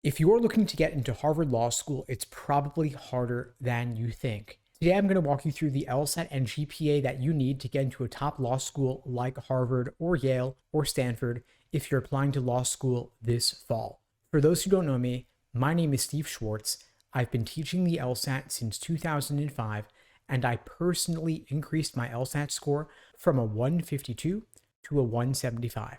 If you're looking to get into Harvard Law School, it's probably harder than you think. Today, I'm going to walk you through the LSAT and GPA that you need to get into a top law school like Harvard or Yale or Stanford if you're applying to law school this fall. For those who don't know me, my name is Steve Schwartz. I've been teaching the LSAT since 2005, and I personally increased my LSAT score from a 152 to a 175.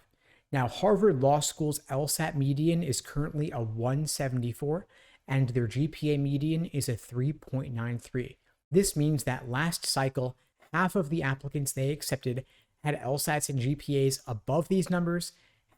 Now, Harvard Law School's LSAT median is currently a 174, and their GPA median is a 3.93. This means that last cycle, half of the applicants they accepted had LSATs and GPAs above these numbers,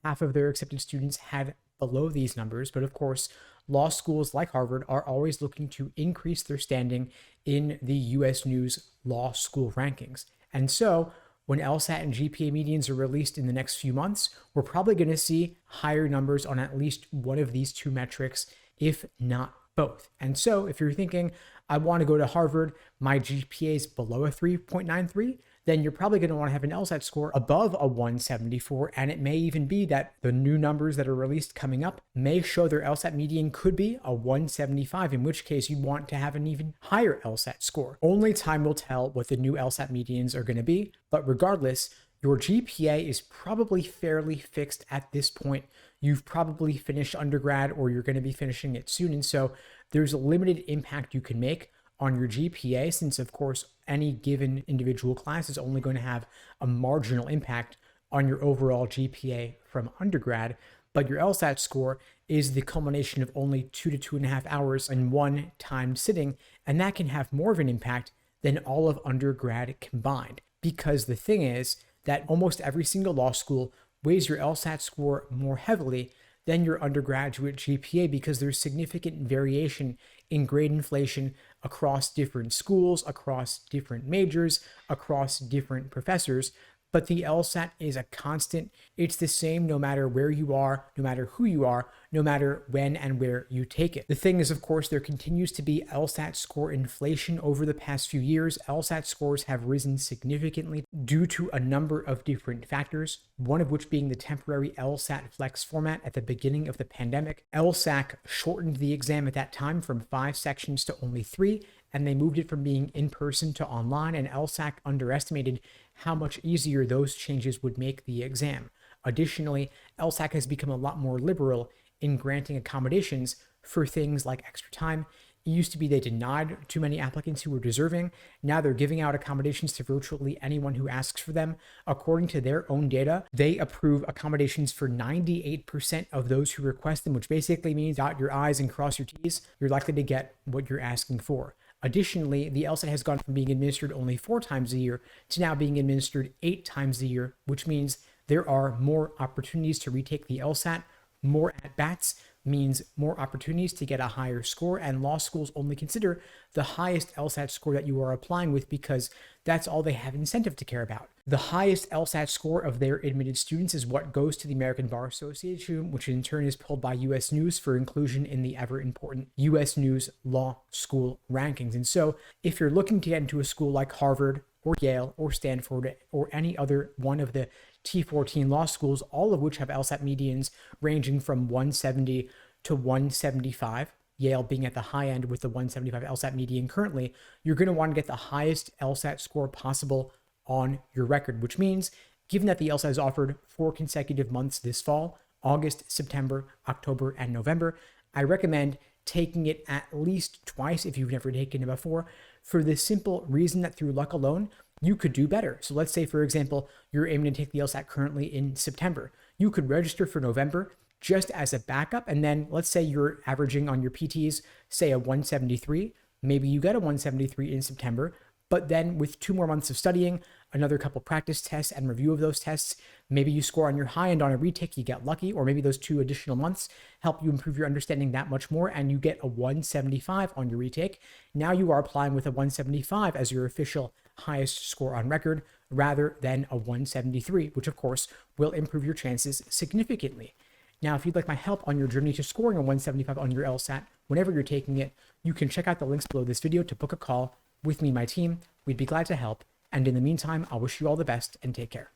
half of their accepted students had below these numbers. But of course, law schools like Harvard are always looking to increase their standing in the US News Law School rankings. And so, when LSAT and GPA medians are released in the next few months, we're probably going to see higher numbers on at least one of these two metrics, if not both. And so if you're thinking, I want to go to Harvard, my GPA is below a 3.93, then you're probably going to want to have an LSAT score above a 174. And it may even be that the new numbers that are released coming up may show their LSAT median could be a 175, in which case you'd want to have an even higher LSAT score. Only time will tell what the new LSAT medians are going to be. But regardless, your GPA is probably fairly fixed at this point. You've probably finished undergrad or you're going to be finishing it soon. And so there's a limited impact you can make on your GPA, since of course any given individual class is only going to have a marginal impact on your overall GPA from undergrad. But your LSAT score is the culmination of only 2 to 2.5 hours in one timed sitting, and that can have more of an impact than all of undergrad combined. Because the thing is that almost every single law school weighs your LSAT score more heavily than your undergraduate GPA, because there's significant variation in grade inflation across different schools, across different majors, across different professors. But the LSAT is a constant. It's the same no matter where you are, no matter who you are, no matter when and where you take it. The thing is, of course, there continues to be LSAT score inflation over the past few years. LSAT scores have risen significantly due to a number of different factors, one of which being the temporary LSAT Flex format at the beginning of the pandemic. LSAC shortened the exam at that time from 5 sections to only 3, and they moved it from being in person to online, and LSAC underestimated how much easier those changes would make the exam. Additionally, LSAC has become a lot more liberal in granting accommodations for things like extra time. It used to be they denied too many applicants who were deserving. Now they're giving out accommodations to virtually anyone who asks for them. According to their own data, they approve accommodations for 98% of those who request them, which basically means dot your I's and cross your T's. You're likely to get what you're asking for. Additionally, the LSAT has gone from being administered only 4 times a year to now being administered 8 times a year, which means there are more opportunities to retake the LSAT. More at-bats means more opportunities to get a higher score, and law schools only consider the highest LSAT score that you are applying with because that's all they have incentive to care about. The highest LSAT score of their admitted students is what goes to the American Bar Association, which in turn is pulled by US News for inclusion in the ever-important US News Law School rankings. And so if you're looking to get into a school like Harvard or Yale or Stanford or any other one of the T14 law schools, all of which have LSAT medians ranging from 170 to 175, Yale being at the high end with the 175 LSAT median currently, you're going to want to get the highest LSAT score possible on your record, which means given that the LSAT is offered 4 consecutive months this fall, August, September, October, and November, I recommend taking it at least twice if you've never taken it before, for the simple reason that through luck alone, you could do better. So let's say, for example, you're aiming to take the LSAT currently in September. You could register for November just as a backup. And then let's say you're averaging on your PTs, say a 173. Maybe you get a 173 in September, but then with 2 more months of studying, another couple practice tests and review of those tests, maybe you score on your high end on a retake, you get lucky, or maybe those 2 additional months help you improve your understanding that much more, and you get a 175 on your retake. Now you are applying with a 175 as your official highest score on record rather than a 173, which of course will improve your chances significantly. Now, if you'd like my help on your journey to scoring a 175 on your LSAT whenever you're taking it, you can check out the links below this video to book a call with me and my team. We'd be glad to help. And in the meantime, I'll wish you all the best and take care.